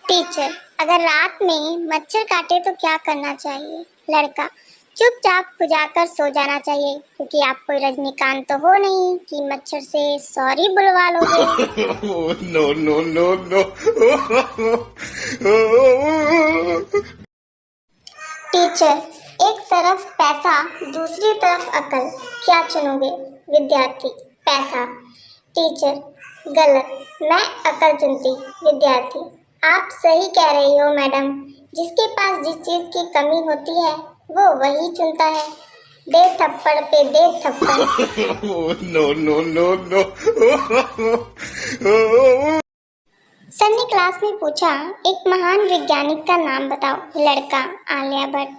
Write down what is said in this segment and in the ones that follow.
Teacher, अगर रात में मच्छर काटे तो क्या करना चाहिए? लड़का, चुपचाप खुजाकर सो जाना चाहिए, क्योंकि आप कोई रजनीकांत तो हो नहीं कि मच्छर से सॉरी बुलवा लोगे। No no no no. Teacher, एक तरफ पैसा, दूसरी तरफ अकल, क्या चुनोगे? विद्यार्थी, पैसा। टीचर, गलत, मैं अकल चुनती। विद्यार्थी, आप सही कह रही हो मैडम, जिसके पास जिस चीज की कमी होती है वो वही चुनता है। दे थप्पड़ पे दे थप्पड़। No no no no. Sir ने क्लास में पूछा, एक महान वैज्ञानिक का नाम बताओ। लड़का, आलिया भट्ट।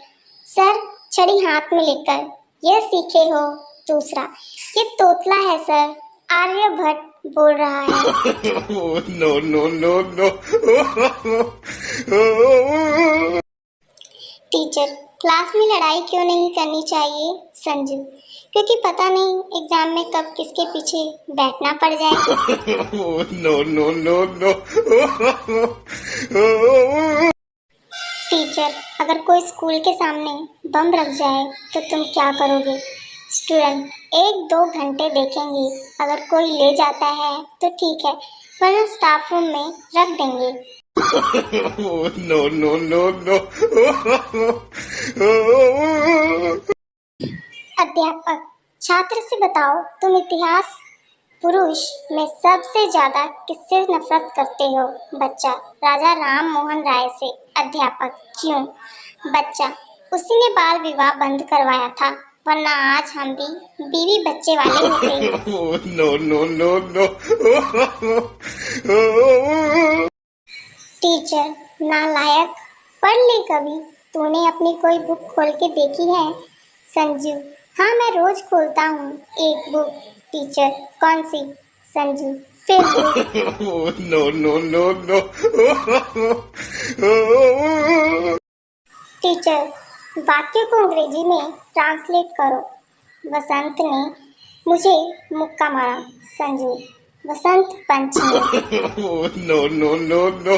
सर, छड़ी हाथ में लेकर, यह सीखे हो। दूसरा, ये तोतला है सर, आर्यभट्ट बोल रहा है। No no no no. Teacher, class में लड़ाई क्यों नहीं करनी चाहिए? संजू, क्योंकि पता नहीं एग्जाम में कब किसके पीछे बैठना पड़ जाए। No no no no. Teacher, अगर कोई स्कूल के सामने बम रख जाए तो तुम क्या करोगे? स्टूडेंट, 1-2 घंटे देखेंगे, अगर कोई ले जाता है तो ठीक है, वरना स्टाफ रूम में रख देंगे। No no no no. अध्यापक, छात्र से बताओ, तुम इतिहास पुरुष में सबसे ज्यादा किससे नफरत करते हो? बच्चा, राजा राम मोहन राय से। अध्यापक, क्यों? बच्चा, उसी ने बाल विवाह बंद करवाया था, वरना आज हम भी बीवी बच्चे वाले होते। No no no no. Teacher, नालायक, पढ़ ले कभी, तूने अपनी कोई बुक खोल के देखी है? संजू, हाँ मैं रोज खोलता हूँ एक बुक। टीचर, कौन सी? Sanju, Facebook. No no no no. Teacher, वाक्य को अंग्रेजी में ट्रांसलेट करो। वसंत ने मुझे मुक्का मारा। Sanju, Vasant Panchami. No no no no.